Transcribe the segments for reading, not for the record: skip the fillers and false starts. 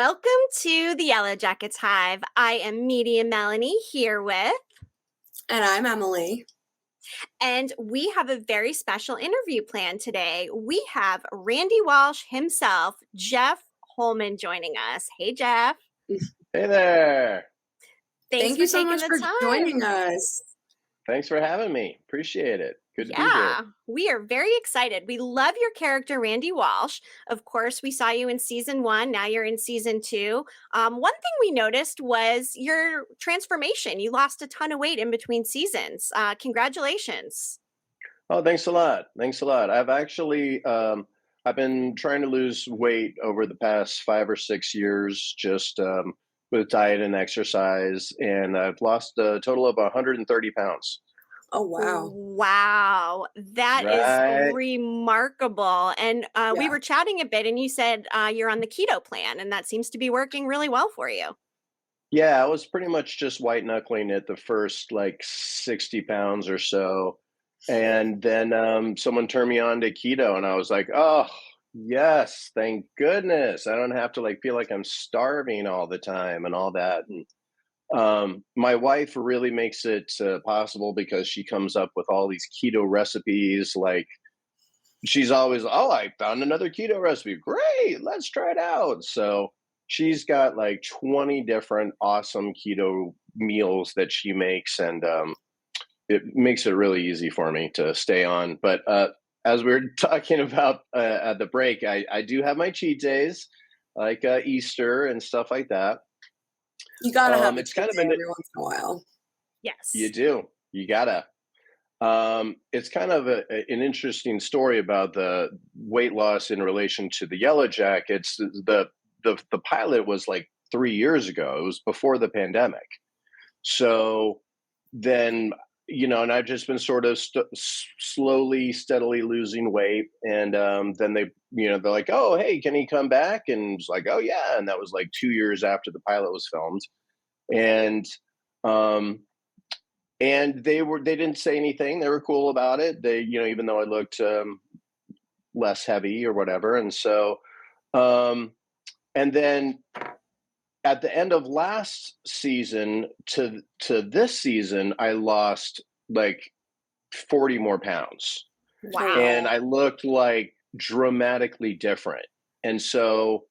Welcome to the Yellowjackets Hive. I am Media Melanie here with... And I'm Emily. And we have a very special interview planned today. We have Randy Walsh himself, Jeff Holman, joining us. Hey, Jeff. Hey there. Thank you so much for joining us. Thanks for having me. Appreciate it. Good to be here. Yeah, we are very excited. We love your character, Randy Walsh. Of course, we saw you in season 1. Now you're in season 2. One thing we noticed was your transformation. You lost a ton of weight in between seasons. Congratulations. Oh, thanks a lot. Thanks a lot. I've actually, I've been trying to lose weight over the past 5 or 6 years, just with diet and exercise. And I've lost a total of 130 pounds. Oh, wow. Wow. That is remarkable. And we were chatting a bit and you said you're on the keto plan and that seems to be working really well for you. Yeah, I was pretty much just white knuckling it the first like 60 pounds or so. And then someone turned me on to keto and I was like, oh, yes, thank goodness. I don't have to like feel like I'm starving all the time and all that. And my wife really makes it possible because she comes up with all these keto recipes. Like she's always, oh, I found another keto recipe. Great, let's try it out. So she's got like 20 different awesome keto meals that she makes. And it makes it really easy for me to stay on. But as we were talking about at the break, I do have my cheat days like Easter and stuff like that. You gotta have it's kind of every once in a while. Yes, you do. You gotta. It's kind of an interesting story about the weight loss in relation to the Yellowjackets. The pilot was like 3 years ago. It was before the pandemic. So then, you know, and I've just been sort of slowly, steadily losing weight. And then they, you know, they're like, oh, hey, can he come back? And it's like, oh, yeah. And that was like 2 years after the pilot was filmed. And they didn't say anything. They were cool about it. They, you know, even though I looked less heavy or whatever. And so, and then at the end of last season to this season, I lost like 40 more pounds. Wow. And I looked like dramatically different. And so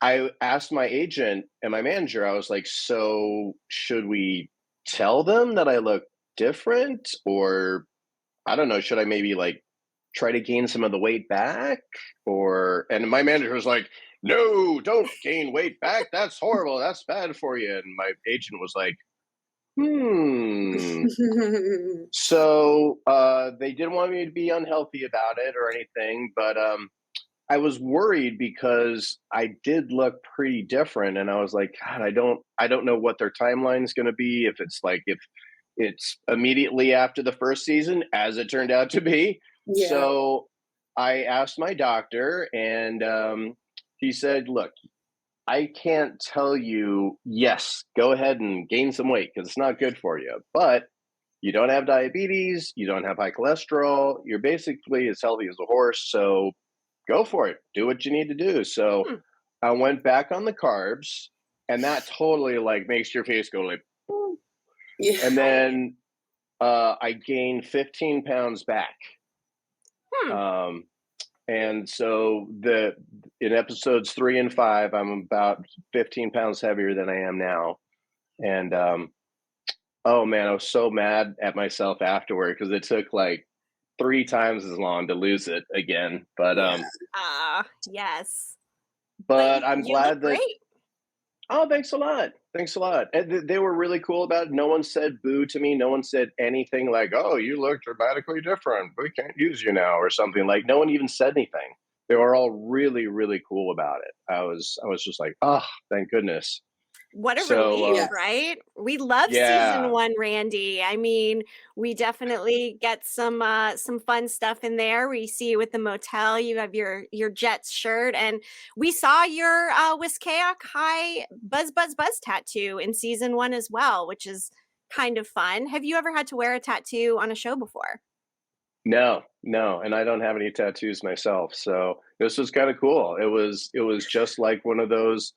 I asked my agent and my manager, I was like, so should we tell them that I look different? Or I don't know, should I maybe like try to gain some of the weight back? And my manager was like, no, don't gain weight back. That's horrible. That's bad for you. And my agent was like, So they didn't want me to be unhealthy about it or anything. But I was worried because I did look pretty different. And I was like, God, I don't know what their timeline is going to be. If it's immediately after the first season, as it turned out to be. Yeah. So I asked my doctor and he said, look, I can't tell you, yes, go ahead and gain some weight because it's not good for you. But you don't have diabetes. You don't have high cholesterol. You're basically as healthy as a horse. So go for it. Do what you need to do. So I went back on the carbs and that totally like makes your face go like, boom. Yeah. And then I gained 15 pounds back. And so in episodes 3 and 5, I'm about 15 pounds heavier than I am now. And oh man, I was so mad at myself afterward because it took like 3 times as long to lose it again. But yes. But I'm glad that. Great. Oh, thanks a lot. Thanks a lot. And they were really cool about it. No one said boo to me. No one said anything like, oh, you look dramatically different. We can't use you now or something. Like no one even said anything. They were all really, really cool about it. I was just like, oh, thank goodness. What a relief, right? We love season 1, Randy. I mean, we definitely get some fun stuff in there. We see you at the motel. You have your Jets shirt, and we saw your Wiscayoc High Buzz tattoo in season 1 as well, which is kind of fun. Have you ever had to wear a tattoo on a show before? No, and I don't have any tattoos myself, so this was kind of cool. It was just like one of those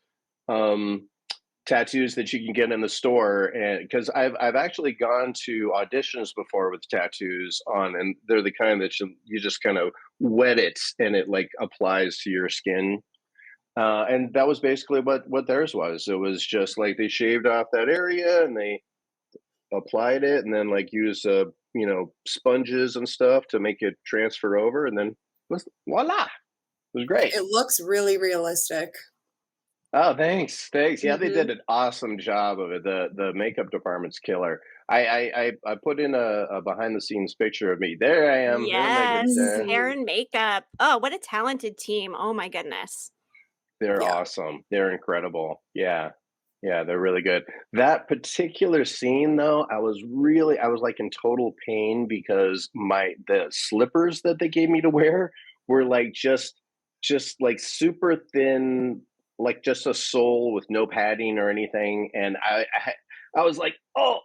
tattoos that you can get in the store, and because I've actually gone to auditions before with tattoos on, and they're the kind that you just kind of wet it and it like applies to your skin. And that was basically what theirs was. It was just like they shaved off that area and they applied it, and then like used sponges and stuff to make it transfer over, and then voila, it was great. It looks really realistic. Oh, thanks. Yeah, they did an awesome job of it. The makeup department's killer. I put in a behind the scenes picture of me. There I am. Yes, hair and makeup. Oh, what a talented team. Oh my goodness. They're awesome. They're incredible. Yeah, they're really good. That particular scene though, I was like in total pain because the slippers that they gave me to wear were like just like super thin, like just a sole with no padding or anything, and I was like, oh,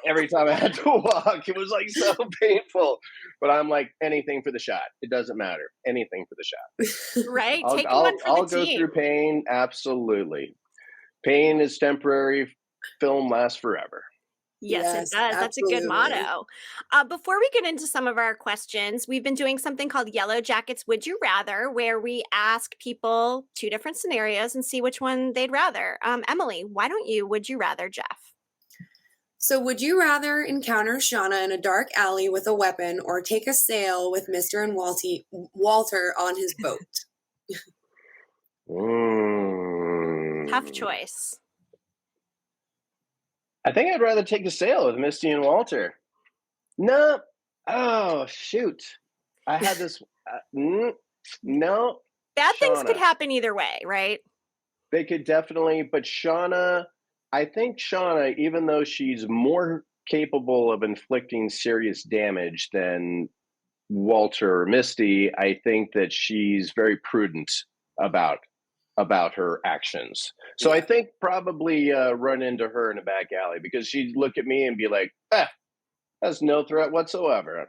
every time I had to walk. It was like so painful. But I'm like, anything for the shot. It doesn't matter. Anything for the shot. Right. I'll go through pain. Absolutely. Pain is temporary. Film lasts forever. Yes, it does. Absolutely. That's a good motto. Before we get into some of our questions, we've been doing something called Yellowjackets Would You Rather, where we ask people 2 different scenarios and see which one they'd rather. Emily, why don't you would you rather Jeff? So would you rather encounter Shauna in a dark alley with a weapon or take a sail with Mr. and Walter on his boat? Tough choice. I think I'd rather take a sail with Misty and Walter. No. Oh, shoot. I had this. No. Bad things could happen either way, right? They could definitely. But Shauna, I think Shauna, even though she's more capable of inflicting serious damage than Walter or Misty, I think that she's very prudent about her actions. So I think probably run into her in a back alley because she'd look at me and be like, that's no threat whatsoever.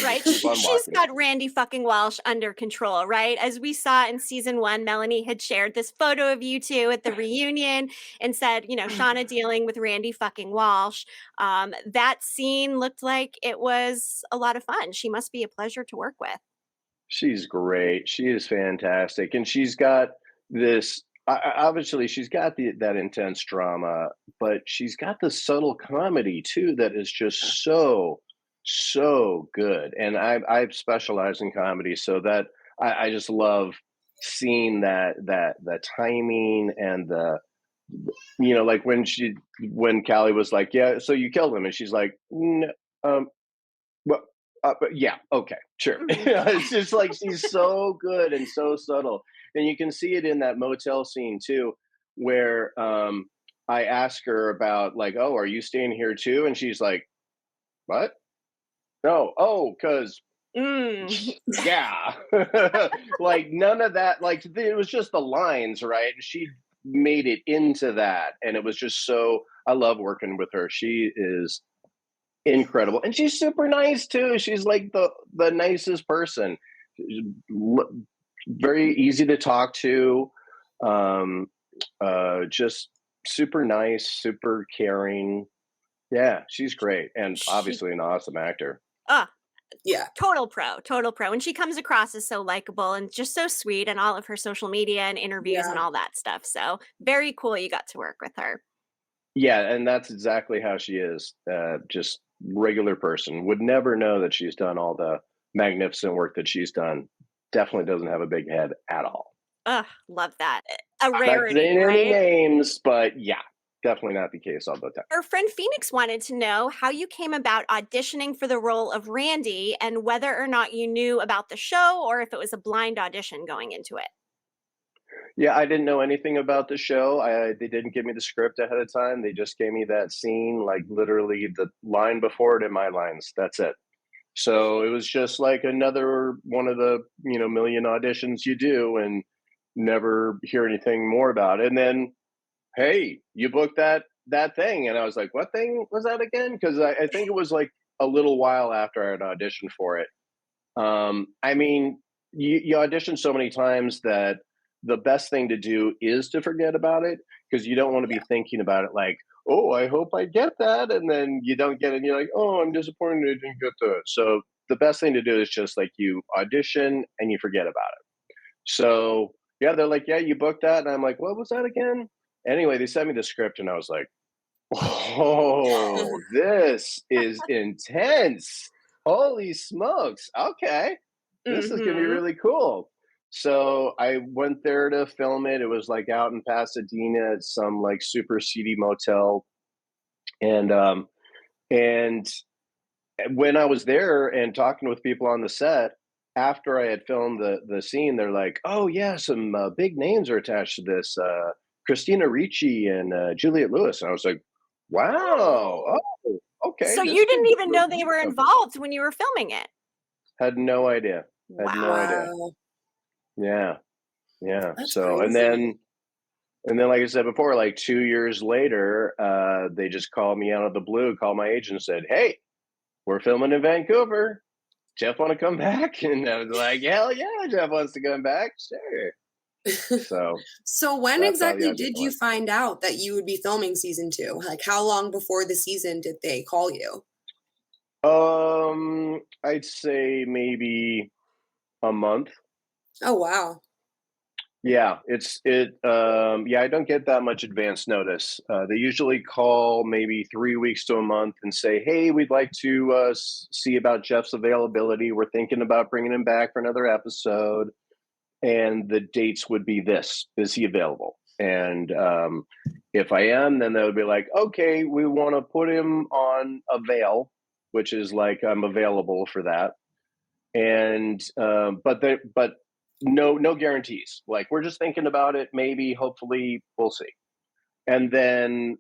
Right. She's got Randy fucking Walsh under control, right? As we saw in season 1, Melanie had shared this photo of you two at the reunion and said, Shauna dealing with Randy fucking Walsh. That scene looked like it was a lot of fun. She must be a pleasure to work with. She's great. She is fantastic. And she's got this, obviously she's got that intense drama, but she's got the subtle comedy too that is just so good. And I've specialized in comedy, so that I just love seeing that timing and the like when Callie was like, yeah, so you killed him, and she's like, no, well, but yeah, okay, sure. It's just like she's so good and so subtle, and you can see it in that motel scene too, where I ask her about like, oh, are you staying here too? And she's like, what? No, because yeah, like none of that. Like it was just the lines, right? And she made it into that, and it was just so. I love working with her. She is incredible, and she's super nice too. She's like the nicest person. Very easy to talk to. Just super nice, super caring. Yeah, she's great, and obviously an awesome actor. Yeah, total pro. And she comes across as so likable and just so sweet in all of her social media and interviews and all that stuff. So very cool you got to work with her. Yeah, and that's exactly how she is. Just regular person. Would never know that she's done all the magnificent work that she's done. Definitely doesn't have a big head at all. Love that. A rarity, not right? any names, but yeah. Definitely not the case all the time. Our friend Phoenix wanted to know how you came about auditioning for the role of Randy and whether or not you knew about the show or if it was a blind audition going into it. Yeah, I didn't know anything about the show. They didn't give me the script ahead of time. They just gave me that scene, like literally the line before it in my lines. That's it. So it was just like another one of the, million auditions you do and never hear anything more about it. And then, hey, you booked that thing. And I was like, what thing was that again? Because I think it was like a little while after I had auditioned for it. I mean, you audition so many times that the best thing to do is to forget about it, because you don't want to be thinking about it like, oh, I hope I get that. And then you don't get it. And you're like, oh, I'm disappointed I didn't get that. So the best thing to do is just like you audition and you forget about it. So yeah, they're like, yeah, you booked that. And I'm like, what was that again? Anyway, they sent me the script and I was like, oh, this is intense. Holy smokes. Okay. This is going to be really cool. So I went there to film it. It was like out in Pasadena at some like super seedy motel. And when I was there and talking with people on the set, after I had filmed the scene, they're like, oh yeah, some big names are attached to this. Christina Ricci and Juliette Lewis. And I was like, wow. Oh, okay. So you didn't even know they were involved when you were filming it? Had no idea. Had no idea. Yeah. Yeah. That's so crazy. And then like I said before, like 2 years later, they just called me out of the blue, called my agent and said, hey, we're filming in Vancouver. Jeff want to come back? And I was like, hell yeah, Jeff wants to come back. Sure. So when exactly did you find out that you would be filming season 2? Like how long before the season did they call you? I'd say maybe a month. Oh wow. Yeah, I don't get that much advance notice. They usually call maybe 3 weeks to a month and say, hey, we'd like to see about Jeff's availability. We're thinking about bringing him back for another episode. And the dates would be this. Is he available? And if I am, then they would be like, okay, we want to put him on avail, which is like I'm available for that. And but no guarantees. Like we're just thinking about it. Maybe, hopefully, we'll see. And then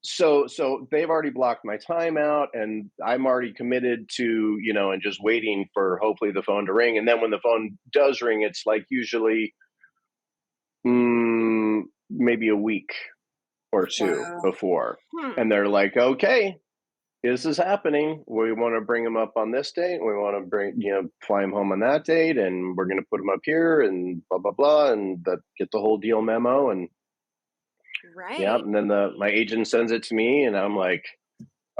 so they've already blocked my time out, and I'm already committed to, and just waiting for hopefully the phone to ring. And then when the phone does ring, it's like usually maybe a week or two before. And they're like, okay, this is happening. We want to bring him up on this date. We want to fly him home on that date, and we're going to put him up here and blah, blah, blah. And get the whole deal memo. And yeah. And then my agent sends it to me and I'm like,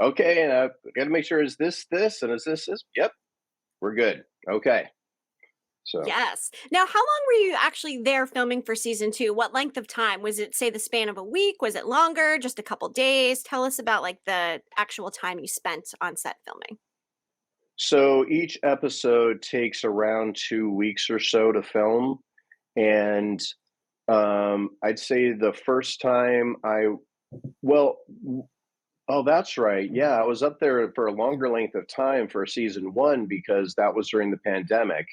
okay. And I got to make sure is this, and is this. Yep. We're good. Okay. So yes. Now, how long were you actually there filming for season 2? What length of time? Was it, say, the span of a week? Was it longer? Just a couple days? Tell us about like the actual time you spent on set filming. So each episode takes around 2 weeks or so to film. And I'd say the first time oh, that's right. Yeah, I was up there for a longer length of time for season 1 because that was during the pandemic.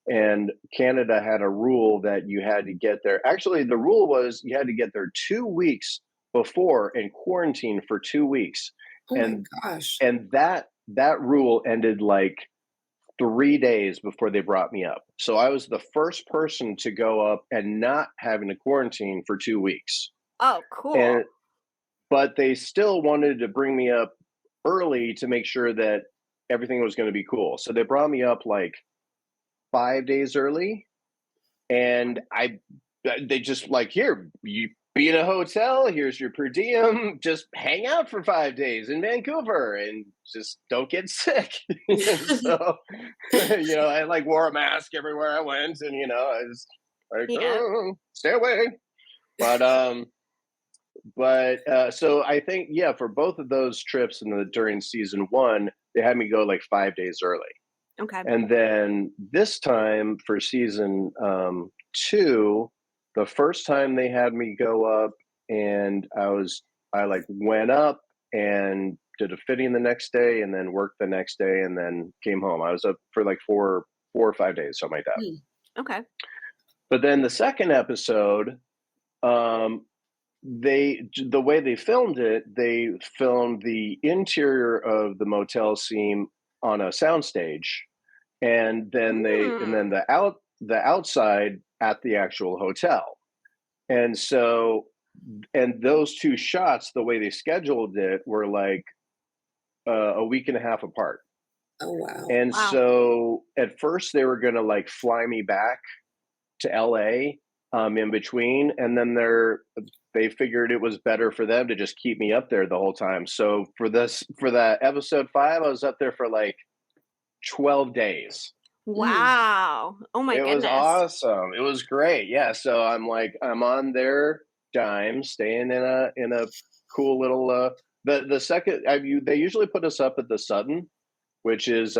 And Canada had a rule that you had to get there. Actually, the rule was you had to get there 2 weeks before and quarantine for 2 weeks. Oh my gosh. And that rule ended like 3 days before they brought me up. So I was the first person to go up and not having to quarantine for 2 weeks. Oh, cool. But they still wanted to bring me up early to make sure that everything was going to be cool. So they brought me up like 5 days early, and they just like, here, you be in a hotel, here's your per diem, just hang out for 5 days in Vancouver and just don't get sick. So I like wore a mask everywhere I went, and I was like, stay away. But so I think for both of those trips during season 1, they had me go like 5 days early. Okay. And then this time for season 2, the first time they had me go up, and I like went up and did a fitting the next day, and then worked the next day, and then came home. I was up for like 4 or 5 days, something like that. Okay. But then the second episode, the way they filmed it, they filmed the interior of the motel scene on a soundstage, and then the outside at the actual hotel. And so, and those 2 shots, the way they scheduled it, were like a week and a half apart. Oh wow. And so at first they were going to like fly me back to LA in between, and then they figured it was better for them to just keep me up there the whole time. So for that episode 5, I was up there for like 12 days. Wow. Oh my goodness. It was awesome. It was great. Yeah. So I'm on their dime, staying in a cool little the second they usually put us up at the Sutton, which is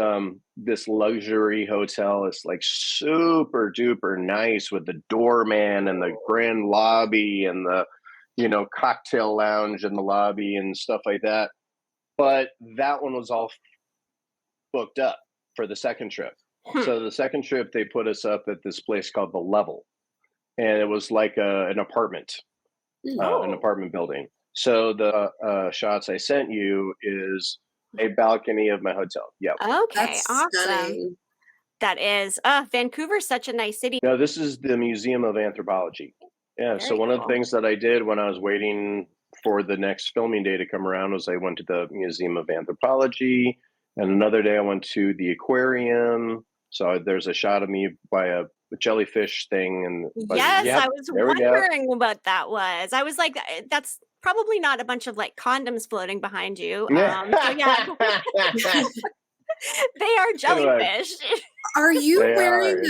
this luxury hotel. It's like super duper nice with the doorman and the grand lobby and the cocktail lounge in the lobby and stuff like that. But that one was all booked up for the second trip. So the second trip, they put us up at this place called The Level, and it was like an apartment building. So the shots I sent you is a balcony of my hotel. Yeah. Okay. That's awesome. Stunning. That is. Vancouver's such a nice city. No, this is the Museum of Anthropology. Yeah. So one of the things that I did when I was waiting for the next filming day to come around was I went to the Museum of Anthropology, and another day I went to the aquarium. So there's a shot of me by a jellyfish thing. And yes, I was wondering what that was. I was like, that's probably not a bunch of like condoms floating behind you. So yeah. They are jellyfish. Are you wearing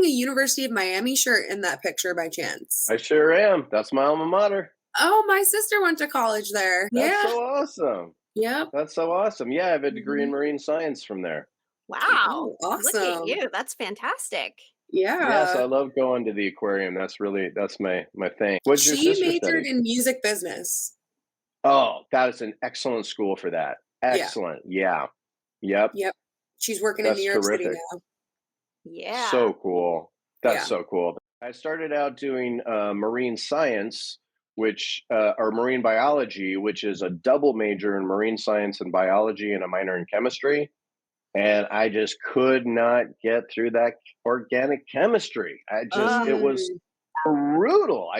a University of Miami shirt in that picture by chance? I sure am. That's my alma mater. Oh, my sister went to college there. That's so awesome. Yep. That's so awesome. Yeah, I have a degree in marine science from there. Wow. Awesome. Look at you. That's fantastic. Yeah. Yes, I love going to the aquarium. That's my thing. What's your sister majored study? in music business. Oh, that is an excellent school for that. Excellent. Yeah. Yep. She's working in New York City now. Yeah. So cool. That's so cool. I started out doing marine science, or marine biology, which is a double major in marine science and biology and a minor in chemistry. And I just could not get through that organic chemistry. It was brutal.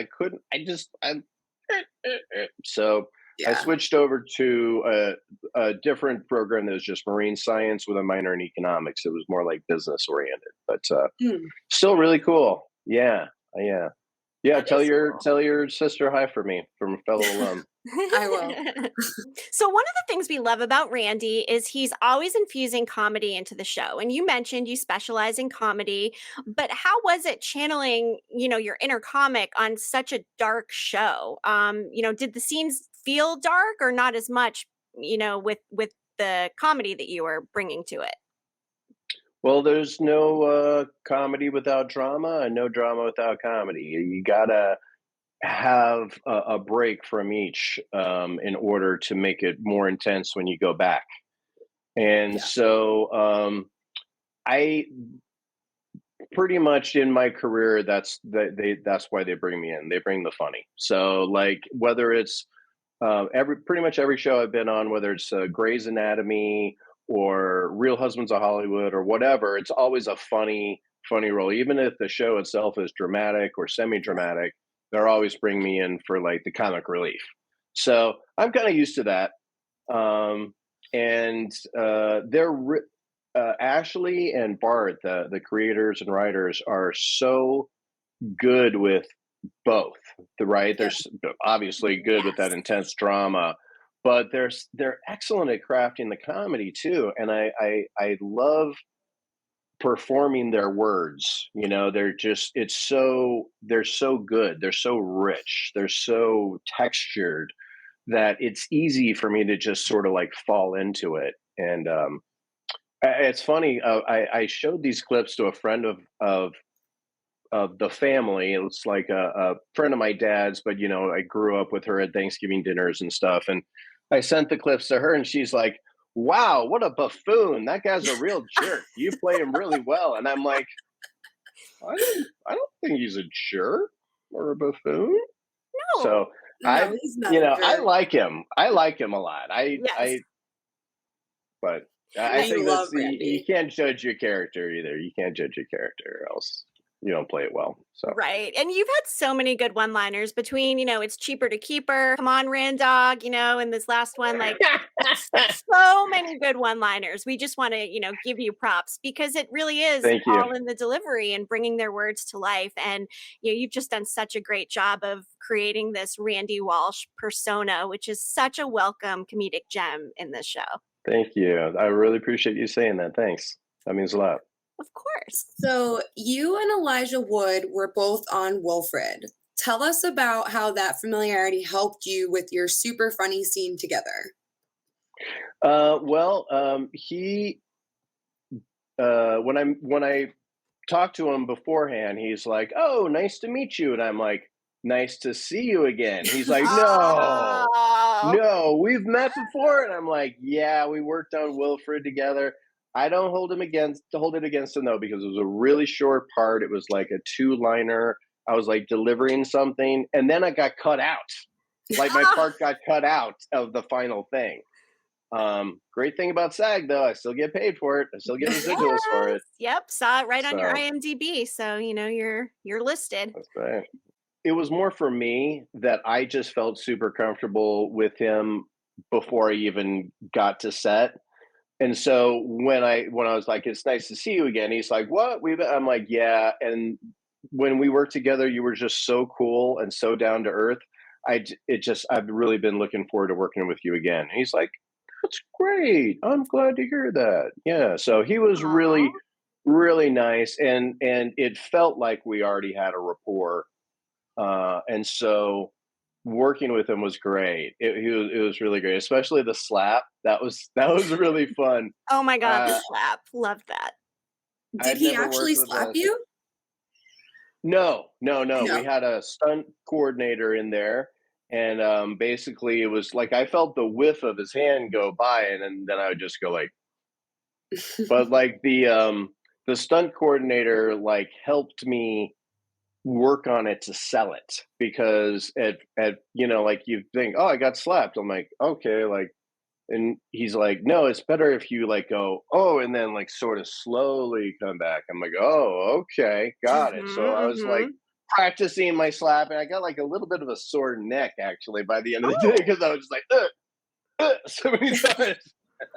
So I switched over to a different program that was just marine science with a minor in economics. It was more like business oriented, but still really cool. Yeah. Tell your sister hi for me from a fellow alum. I will. So one of the things we love about Randy is he's always infusing comedy into the show. And you mentioned you specialize in comedy, but how was it channeling, your inner comic on such a dark show? Did the scenes feel dark or not as much, with the comedy that you were bringing to it? Well, there's no comedy without drama and no drama without comedy. You gotta have a break from each in order to make it more intense when you go back. And so I pretty much in my career, that's why they bring me in. They bring the funny. So like whether it's pretty much every show I've been on, whether it's Grey's Anatomy or Real Husbands of Hollywood or whatever, it's always a funny role. Even if the show itself is dramatic or semi-dramatic, they're always bring me in for like the comic relief. So I'm kind of used to that. They're Ashley and Bart, the creators and writers, are so good with both. They're obviously good with that intense drama, but they're excellent at crafting the comedy too. And I love performing their words. They're so good. They're so rich. They're so textured that it's easy for me to just sort of like fall into it. And it's funny. I showed these clips to a friend of the family. It's like a friend of my dad's, but I grew up with her at Thanksgiving dinners and stuff. And I sent the clips to her, and she's like, "Wow, what a buffoon! That guy's a real jerk. You play him really well." And I'm like, I don't think he's a jerk or a buffoon. No. So he's not I like him. I like him a lot. I think that's you can't judge your character either. You can't judge your character, or else you don't play it well. So right. And you've had so many good one-liners between, it's cheaper to keep her. Come on, Randog, and this last one, like so many good one-liners. We just want to, give you props because it really is Thank you. all in the delivery and bringing their words to life. And you've just done such a great job of creating this Randy Walsh persona, which is such a welcome comedic gem in this show. Thank you. I really appreciate you saying that. Thanks. That means a lot. Of course. So you and Elijah Wood were both on Wilfred. Tell us about how that familiarity helped you with your super funny scene together. He when I talked to him beforehand, he's like, "Oh, nice to meet you," and I'm like, "Nice to see you again." He's like, "No, we've met before," and I'm like, "Yeah, we worked on Wilfred together." I don't hold it against him though, because it was a really short part. It was like a 2-liner. I was like delivering something, and then I got cut out. Like my part got cut out of the final thing. Great thing about SAG though, I still get paid for it. I still get residuals for it. Yep, saw it right on your IMDb, so you're listed. That's right. It was more for me that I just felt super comfortable with him before I even got to set. And so when I was like, "It's nice to see you again," he's like, "What?" I'm like, "Yeah." And when we worked together, you were just so cool and so down to earth. I've really been looking forward to working with you again. And he's like, "That's great. I'm glad to hear that." Yeah. So he was really, really nice. And it felt like we already had a rapport. And so working with him was great. It was really great, especially the slap. That was really fun. Oh my God, the slap. Love that. Did he actually slap you? No. We had a stunt coordinator in there, and basically it was like I felt the whiff of his hand go by, and then I would just go like. But like the stunt coordinator like helped me work on it to sell it, because at like you think, "Oh, I got slapped." I'm like, "Okay," like, and he's like, "No, it's better if you like go, oh," and then like sort of slowly come back. I'm like, "Oh, okay, got it." So I was like practicing my slap, and I got like a little bit of a sore neck actually by the end of the day, because I was just like so many times.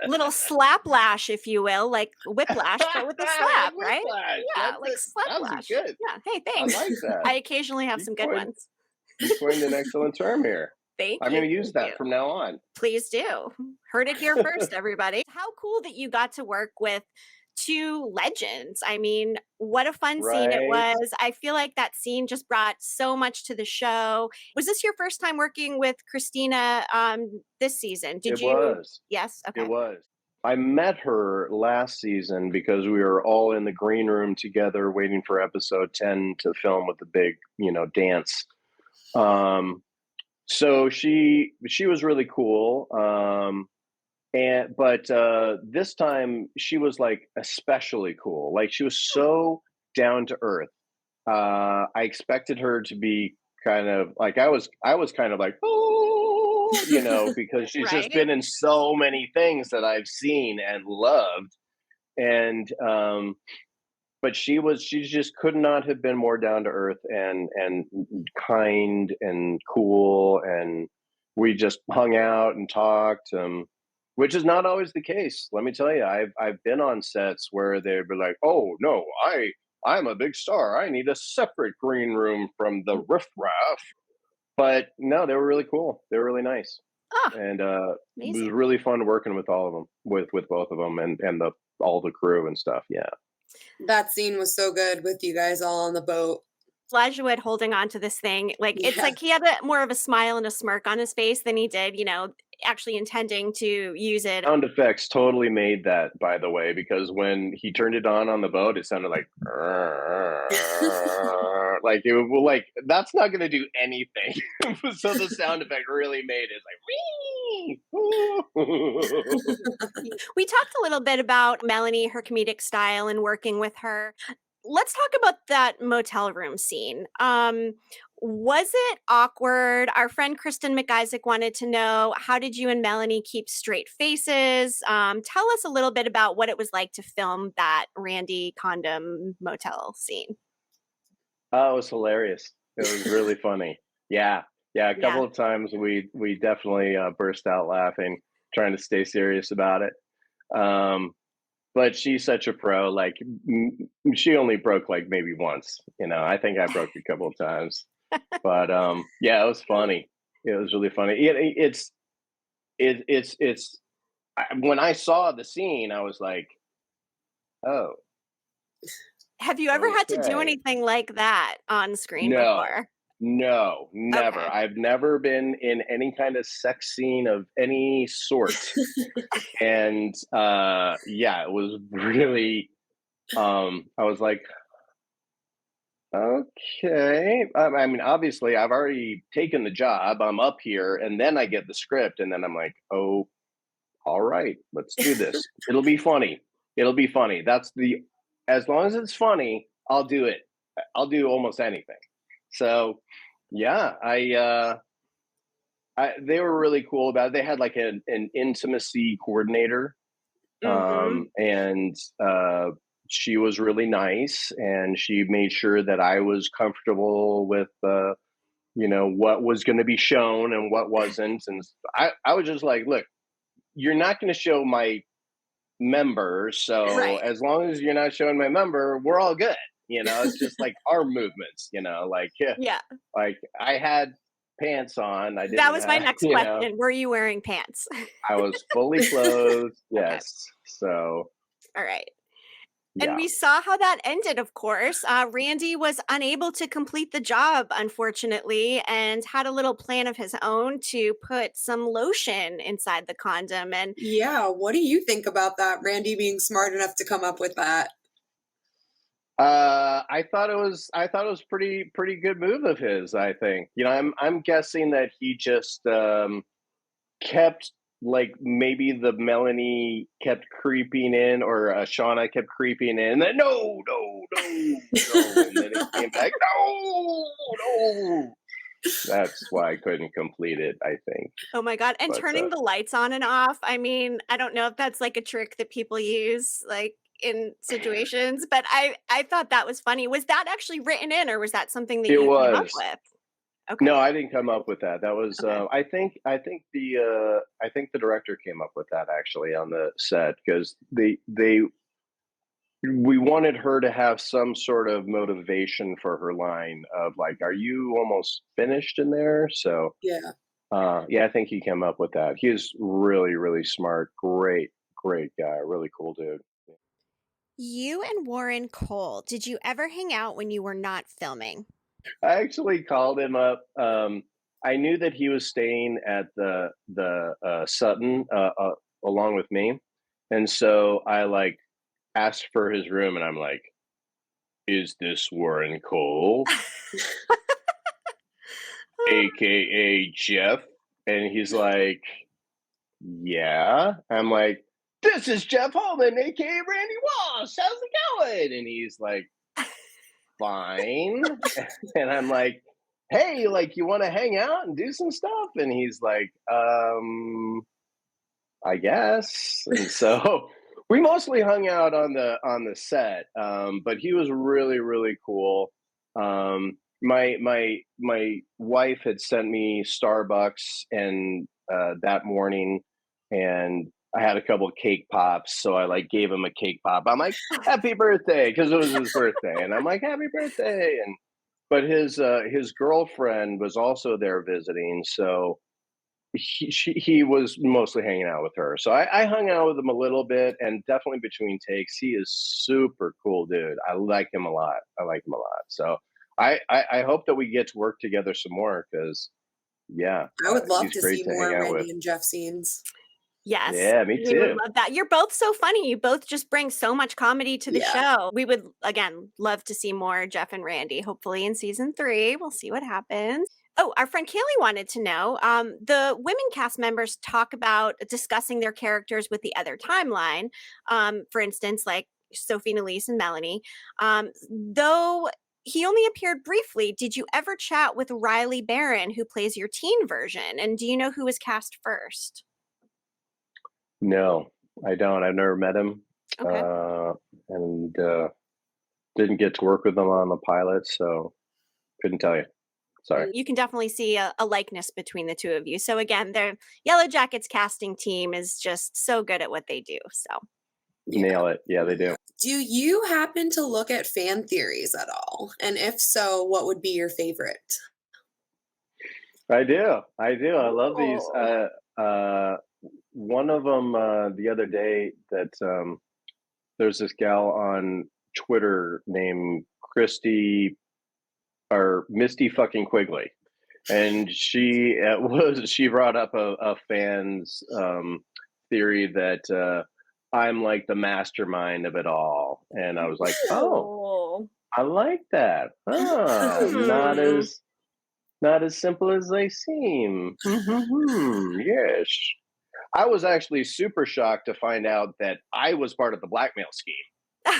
Little slap lash, if you will, like whiplash, but with a slap, right? Yeah, That's like slap lash. good. Yeah. Hey, thanks. I like that. I occasionally have some good ones. You coined an excellent term here. I'm going to use that from now on. Please do. Heard it here first, everybody. How cool that you got to work with 2 legends. I mean, what a fun scene it was. I feel like that scene just brought so much to the show. Was this your first time working with Christina this season? It was. Yes. Okay. It was. I met her last season because we were all in the green room together waiting for episode 10 to film with the big, dance. So she was really cool. But this time she was like especially cool. Like she was so down to earth. I expected her to be kind of like I was kind of like, oh, because she's just been in so many things that I've seen and loved. And but she just could not have been more down to earth and kind and cool, and we just hung out and talked. Which is not always the case. Let me tell you, I've been on sets where they'd be like, "Oh no, I'm a big star. I need a separate green room from the riffraff." But no, they were really cool. They were really nice, and it was really fun working with all of them, with both of them, and all the crew and stuff. Yeah, that scene was so good with you guys all on the boat. Elijah Wood holding on to this thing, like it's like he had more of a smile and a smirk on his face than he did, actually intending to use it. Sound effects totally made that, by the way, because when he turned it on the boat, it sounded like like it was like that's not going to do anything. So the sound effect really made it like. We talked a little bit about Melanie, her comedic style, and working with her. Let's talk about that motel room scene. Was it awkward? Our friend Kristen McIsaac wanted to know, how did you and Melanie keep straight faces? Tell us a little bit about what it was like to film that Randy condom motel scene. Oh, it was hilarious. It was really funny. Yeah. Yeah. A couple Yeah. of times we definitely burst out laughing, trying to stay serious about it. But she's such a pro. Like, she only broke like maybe once. I think I broke a couple of times. But yeah, it was funny. It was really funny. When I saw the scene, I was like, oh, Have you ever had to do okay. anything like that on screen No, before? no, never. Okay. I've never been in any kind of sex scene of any sort. And yeah, it was really, I was like, okay. I mean, obviously, I've already taken the job. I'm up here, and then I get the script, and then I'm like, oh, all right, let's do this. It'll be funny. It'll be funny. As long as it's funny, I'll do it. I'll do almost anything. So, yeah, they were really cool about it. They had like an intimacy coordinator, and she was really nice, and she made sure that I was comfortable with what was going to be shown and what wasn't. And I was just like, look, you're not going to show my member, so Right. as long as you're not showing my member, we're all good. It's just like our movements. Like, Yeah. like I had pants on. I didn't. That was my next question. Were you wearing pants? I was fully clothed. Okay. Yes. So. All right. Yeah. And we saw how that ended, of course. Randy was unable to complete the job, unfortunately, and had a little plan of his own to put some lotion inside the condom. And yeah, what do you think about that? Randy being smart enough to come up with that? I thought it was pretty good move of his. I think I'm guessing that he just kept, like, maybe the Melanie kept creeping in, or Shauna kept creeping in, and then no, and then it came back, no. That's why I couldn't complete it, I think. oh my God. And But, turning the lights on and off. I mean, I don't know if that's like a trick that people use like in situations, but I thought that was funny. Was that actually written in, or was that something that it you came up was. with? Okay. No, I didn't come up with that. That was Okay. I think the director came up with that actually on the set, because we wanted her to have some sort of motivation for her line of like, are you almost finished in there? So Yeah. yeah, I think he came up with that. He is really, really smart. Great guy. Really cool dude. You and Warren Cole, did you ever hang out when you were not filming? I actually called him up. I knew that he was staying at the Sutton along with me, and so I like asked for his room, and I'm like, "Is this Warren Cole, aka Jeff?" And he's like, "Yeah." I'm like, "This is Jeff Holman, aka Randy Walsh. How's it going?" And he's like, fine. And I'm like, hey, like, you want to hang out and do some stuff? And he's like, I guess. And so we mostly hung out on the set, but he was really, really cool. My wife had sent me Starbucks and that morning, and I had a couple of cake pops, so I like gave him a cake pop. I'm like, happy birthday, because it was his birthday, and I'm like, happy birthday. And but his girlfriend was also there visiting, so he was mostly hanging out with her. So I hung out with him a little bit, and definitely between takes, he is super cool dude. I like him a lot. So I hope that we get to work together some more, because yeah, I would love to great see to more hang out Randy with. and Jeff scenes. Yes. Yeah, me We would too. love that. You're both so funny. You both just bring so much comedy to the Yeah. show. We would, again, love to see more Jeff and Randy, hopefully in season 3. We'll see what happens. Oh, our friend Kaylee wanted to know, the women cast members talk about discussing their characters with the other timeline. For instance, like Sophie, Elise, and Melanie. Though he only appeared briefly, did you ever chat with Riley Barron, who plays your teen version? And do you know who was cast first? No, I don't. I've never met him. Okay. And didn't get to work with him on the pilot, so Couldn't tell you. Sorry. You can definitely see a likeness between the two of you. So again, their Yellowjackets casting team is just so good at what they do. So nail it. Yeah, they do. Do you happen to look at fan theories at all? And if so, what would be your favorite? I do. I love these. One of them the other day that there's this gal on Twitter named Misty fucking Quigley, and she brought up a fan's theory that I'm like the mastermind of it all, and I was like, oh, I like that. Not as simple as they seem. Yes. I was actually super shocked to find out that I was part of the blackmail scheme.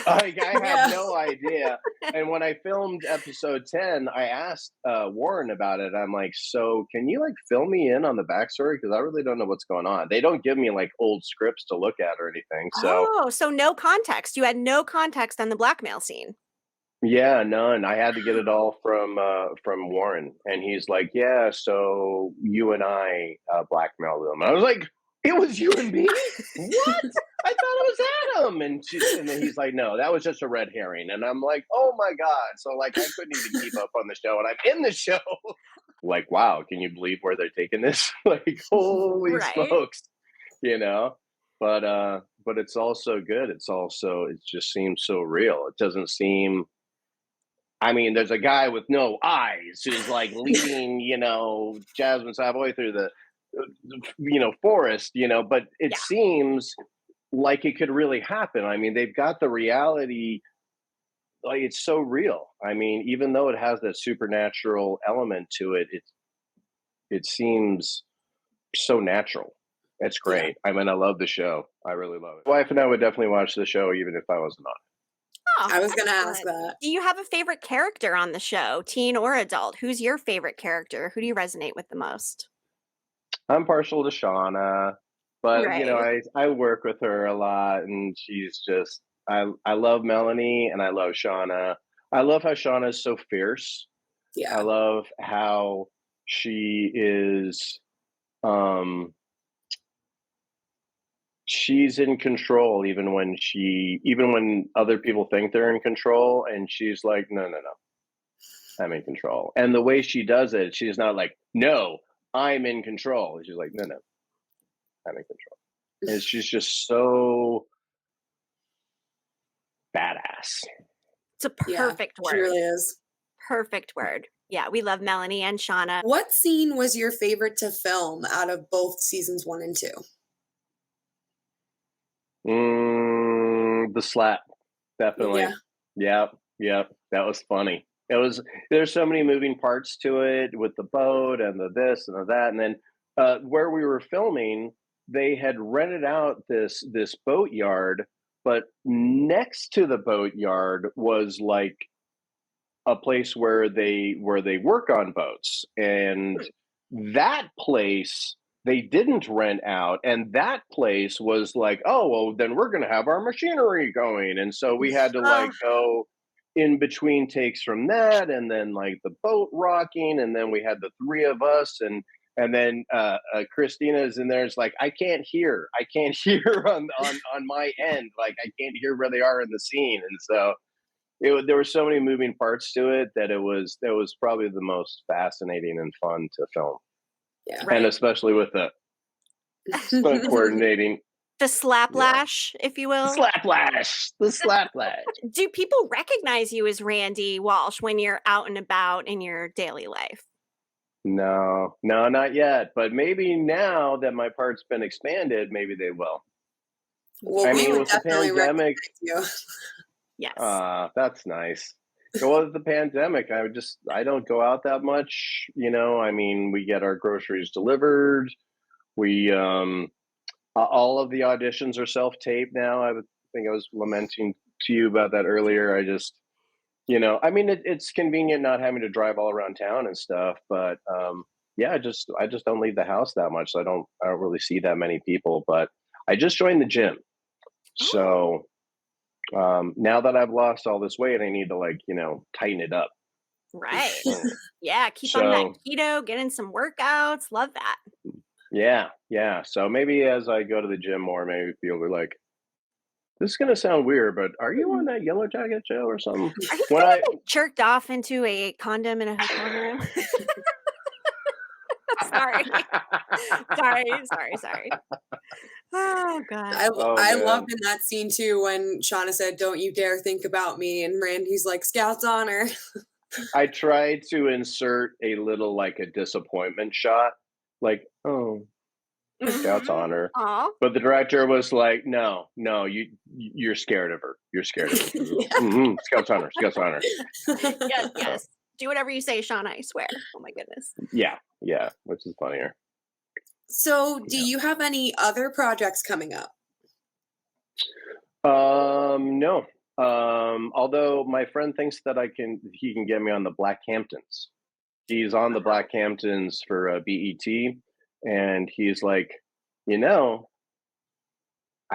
Like, I have no idea. And when I filmed episode 10, I asked Warren about it. I'm like, so can you like fill me in on the backstory? Because I really don't know what's going on. They don't give me like old scripts to look at or anything. So no context. You had no context on the blackmail scene. Yeah, none. I had to get it all from Warren, and he's like, "Yeah, so you and I blackmailed them." I was like, "It was you and me? What? I thought it was Adam." And then he's like, "No, that was just a red herring." And I'm like, "Oh my god!" So like, I couldn't even keep up on the show, and I'm in the show. Like, wow, can you believe where they're taking this? Like, holy smokes, you know? But it's also good. It just seems so real. It doesn't seem. I mean, there's a guy with no eyes who's like leading, Jasmine Savoy through the, forest, but it seems like it could really happen. I mean, they've got the reality, like it's so real. I mean, even though it has that supernatural element to it, it seems so natural. It's great. I mean, I love the show. I really love it. My wife and I would definitely watch the show even if I wasn't on it. Oh, I was going to ask that. Do you have a favorite character on the show, teen or adult? Who's your favorite character? Who do you resonate with the most? I'm partial to Shauna, but I work with her a lot, and she's just I love Melanie and I love Shauna. I love how Shauna is so fierce. Yeah. I love how she is she's in control even when other people think they're in control, and she's like, no, I'm in control. And the way she does it, she's not like, no, I'm in control. She's like, no, I'm in control. And she's just so badass. It's a perfect word. She really is. Perfect word. Yeah, we love Melanie and Shauna. What scene was your favorite to film out of both seasons 1 and 2? The slap, definitely. Yeah. That was funny. There's so many moving parts to it with the boat and the this and the that, and then where we were filming, they had rented out this boat yard, but next to the boat yard was like a place where they work on boats, and that place they didn't rent out, and that place was like, oh, well, then we're going to have our machinery going. And so we had to like go in between takes from that, and then like the boat rocking, and then we had the three of us, and then Christina is in there. It's like, I can't hear on my end. Like, I can't hear where they are in the scene. And so there were so many moving parts to it that it was probably the most fascinating and fun to film. Yeah. Right. And especially with the stunt coordinating. The slaplash, if you will. The slaplash. Do people recognize you as Randy Walsh when you're out and about in your daily life? No, not yet. But maybe now that my part's been expanded, maybe they will. Well, we would definitely recognize you. Yes. That's nice. Well, with the pandemic, I don't go out that much. I mean, we get our groceries delivered. We all of the auditions are self-taped now. I think I was lamenting to you about that earlier. I just, I mean, it's convenient not having to drive all around town and stuff. But I just don't leave the house that much. So I don't really see that many people. But I just joined the gym, so. Now that I've lost all this weight, I need to tighten it up. Right. Yeah. Keep on that keto, get in some workouts. Love that. Yeah. So maybe as I go to the gym more, maybe people are like, this is going to sound weird, but are you on that Yellowjacket show or something? Are you going to get jerked off into a condom in a hotel room? Sorry. Oh, God. I loved in that scene, too, when Shauna said, don't you dare think about me. And Randy's like, Scout's honor. I tried to insert a little, like, a disappointment shot. Like, oh, Scout's honor. Aww. But the director was like, no, you're scared of her. You're scared of her. Scout's honor. Yes. Do whatever you say, Shauna, I swear. Oh, my goodness. Yeah, which is funnier. So, do you have any other projects coming up? No. Although my friend thinks that he can get me on the Blackhamptons. He's on the Blackhamptons for BET, and he's like, I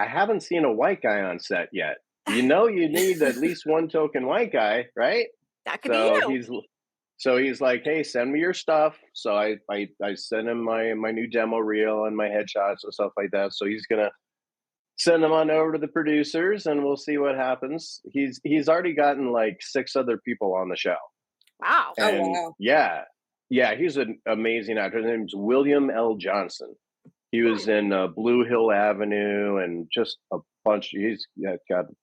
haven't seen a white guy on set yet. You need at least one token white guy, right? That could be you. He's like, hey, send me your stuff. So I sent him my new demo reel and my headshots and stuff like that. So he's gonna send them on over to the producers, and we'll see what happens. He's already gotten like 6 other people on the show. Wow! And wow! Yeah, he's an amazing actor. His name's William L. Johnson. He was in Blue Hill Avenue and just a bunch. He's got a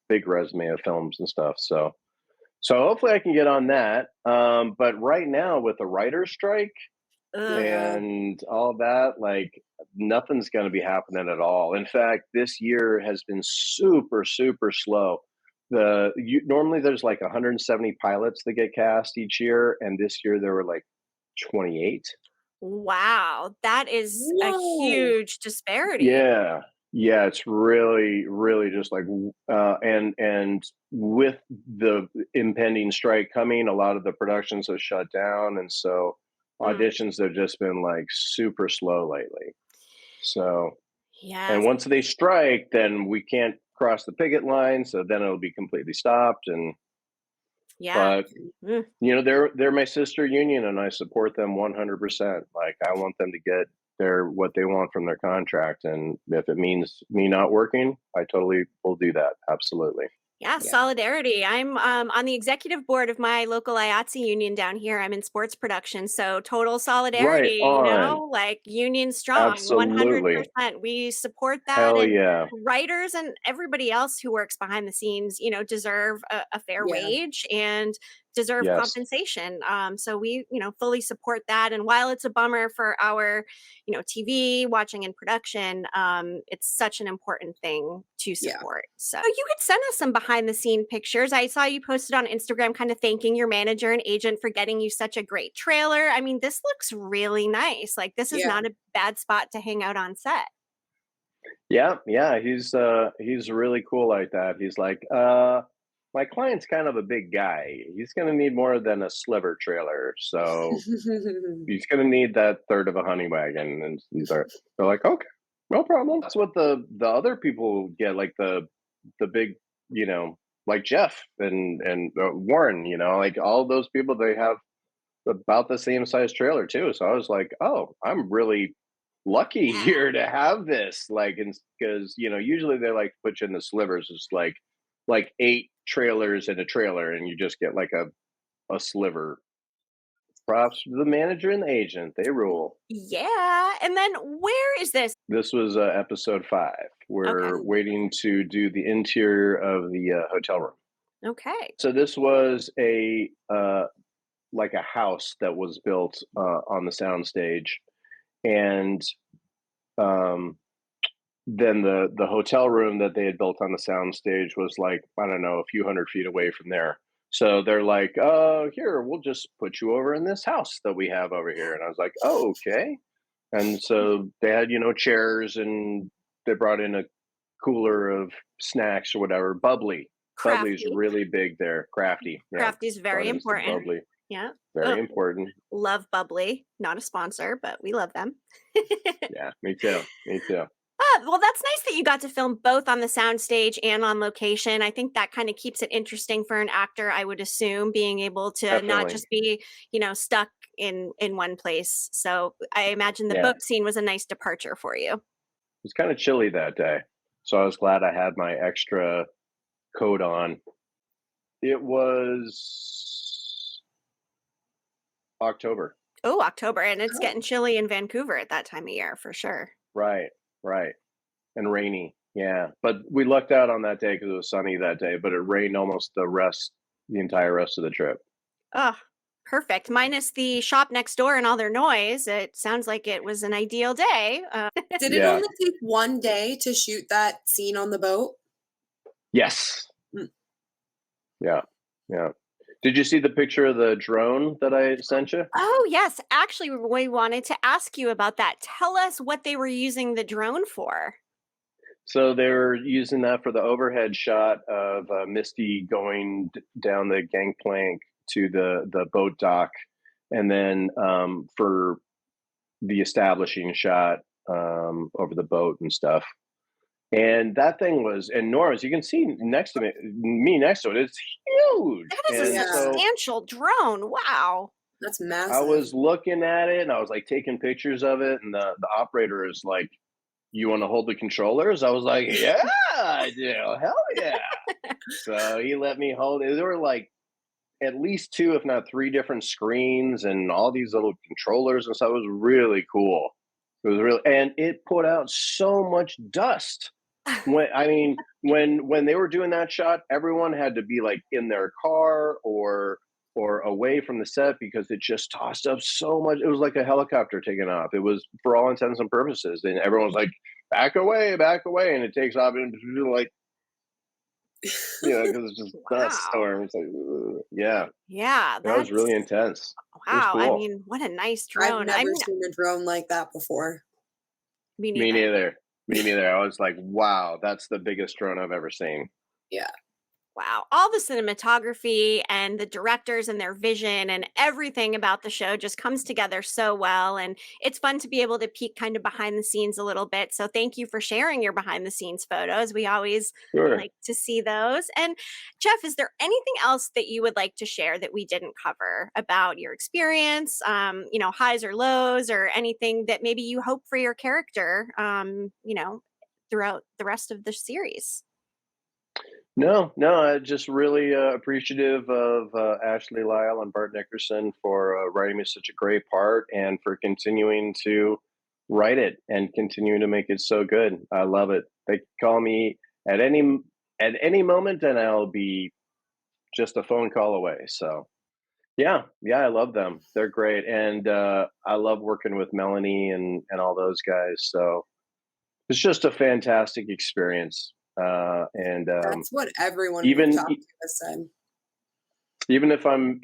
big resume of films and stuff. So hopefully I can get on that. But right now with the writer's strike and all that, like nothing's going to be happening at all. In fact, this year has been super, super slow. Normally there's like 170 pilots that get cast each year, and this year there were like 28. Wow, that is a huge disparity. Yeah, it's really, really just like, and with the impending strike coming, a lot of the productions have shut down, and so auditions have just been like super slow lately. So, and once they strike, then we can't cross the picket line, so then it'll be completely stopped. And but they're my sister union, and I support them 100%. Like I want them to get what they want from their contract, and if it means me not working, I totally will do that. Absolutely. Yeah, solidarity. I'm on the executive board of my local IATSE union down here. I'm in sports production, so total solidarity. Like union strong. Absolutely. 100%. We support that. Hell yeah. Writers and everybody else who works behind the scenes, deserve a fair wage and deserve compensation. So we, fully support that. And while it's a bummer for our, TV watching and production, it's such an important thing to support. So you could send us some behind the scene pictures. I saw you posted on Instagram kind of thanking your manager and agent for getting you such a great trailer. I mean, this looks really nice. Like this is not a bad spot to hang out on set. Yeah. He's really cool like that. He's like, my client's kind of a big guy. He's going to need more than a sliver trailer. So he's going to need that third of a honey wagon. And they're like, okay, no problem. That's what the other people get, like the big, like Jeff and Warren, like all those people, they have about the same size trailer too. So I was like, oh, I'm really lucky here to have this. Like, because, usually they like put you in the slivers. It's like 8 trailers in a trailer, and you just get like a sliver. Props to the manager and the agent. They rule. Yeah. And then where is this? This was episode 5. We're waiting to do the interior of the hotel room. Okay. So this was a house that was built on the soundstage, and then the hotel room that they had built on the soundstage was like, I don't know, a few hundred feet away from there. So they're like, here, we'll just put you over in this house that we have over here. And I was like, oh, okay. And so they had, chairs, and they brought in a cooler of snacks or whatever. Bubbly. Crafty. Bubbly's really big there. Crafty. Yeah. Crafty's very important. Bubbly. Yeah. Very important. Love Bubbly. Not a sponsor, but we love them. Yeah, me too. Well, that's nice that you got to film both on the soundstage and on location. I think that kind of keeps it interesting for an actor, I would assume, being able to Definitely. not just be, stuck in one place. So I imagine the boat scene was a nice departure for you. It was kind of chilly that day, so I was glad I had my extra coat on. It was October. Oh, October, and it's getting chilly in Vancouver at that time of year for sure. Right. And rainy, yeah. But we lucked out on that day because it was sunny that day, but it rained almost the entire rest of the trip. Oh, perfect. Minus the shop next door and all their noise. It sounds like it was an ideal day. Did it only take one day to shoot that scene on the boat? Yes. Yeah. Did you see the picture of the drone that I sent you? Oh, yes. Actually, we wanted to ask you about that. Tell us what they were using the drone for. So they were using that for the overhead shot of Misty going down the gangplank to the boat dock, and then for the establishing shot over the boat and stuff. And that thing was enormous. You can see next to me next to it. It's huge. That is a substantial drone. Wow. That's massive. I was looking at it and I was like taking pictures of it, and the operator is like, "You want to hold the controllers?" I was like, "Yeah, I do. Hell yeah." So he let me hold it. There were like at least 2, if not 3 different screens and all these little controllers and stuff. It was really cool. It was really, and it put out so much dust. When they were doing that shot, everyone had to be like in their car or away from the set because it just tossed up so much. It was like a helicopter taking off. It was, for all intents and purposes, and everyone was like, back away, and it takes off and like, because it's just dust storm. It's like, yeah, that was really intense. Wow, cool. I mean, what a nice drone. I've never seen a drone like that before. Me neither. I was like, wow, that's the biggest drone I've ever seen. Yeah. Wow. All the cinematography and the directors and their vision and everything about the show just comes together so well. And it's fun to be able to peek kind of behind the scenes a little bit. So thank you for sharing your behind the scenes photos. We always like to see those. And Jeff, is there anything else that you would like to share that we didn't cover about your experience, highs or lows, or anything that maybe you hope for your character, throughout the rest of the series? No, I'm just really appreciative of Ashley Lyle and Bart Nickerson for writing me such a great part and for continuing to write it and continuing to make it so good. I love it. They call me at any moment and I'll be just a phone call away. So yeah, I love them. They're great. And I love working with Melanie and all those guys. So it's just a fantastic experience. And that's what everyone we've talked to has said. Even if I'm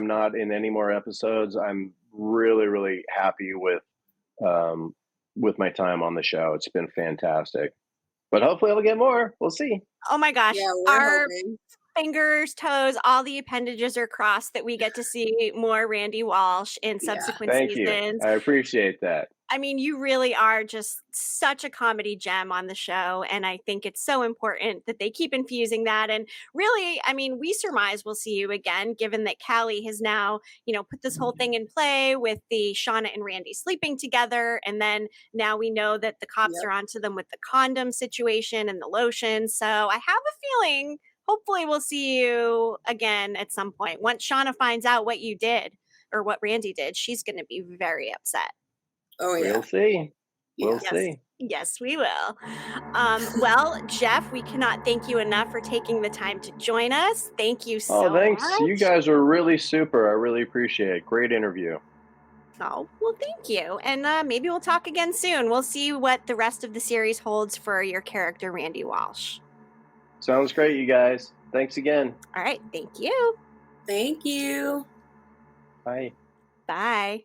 not in any more episodes, I'm really, really happy with my time on the show. It's been fantastic. But hopefully I'll get more. We'll see. Oh my gosh. Yeah, we're hoping. Fingers, toes, all the appendages are crossed that we get to see more Randy Walsh in subsequent seasons. Thank you. I appreciate that. I mean, you really are just such a comedy gem on the show. And I think it's so important that they keep infusing that. And really, I mean, we surmise we'll see you again, given that Callie has now, put this whole thing in play with the Shauna and Randy sleeping together. And then now we know that the cops are onto them with the condom situation and the lotion. So I have a feeling, hopefully we'll see you again at some point. Once Shauna finds out what you did or what Randy did, she's going to be very upset. Oh, yeah. We'll see. We'll see. Yes, we will. Well, Jeff, we cannot thank you enough for taking the time to join us. Thank you so much. Oh, thanks. You guys are really super. I really appreciate it. Great interview. Oh, well, thank you. And maybe we'll talk again soon. We'll see what the rest of the series holds for your character, Randy Walsh. Sounds great, you guys. Thanks again. All right. Thank you. Thank you. Bye. Bye.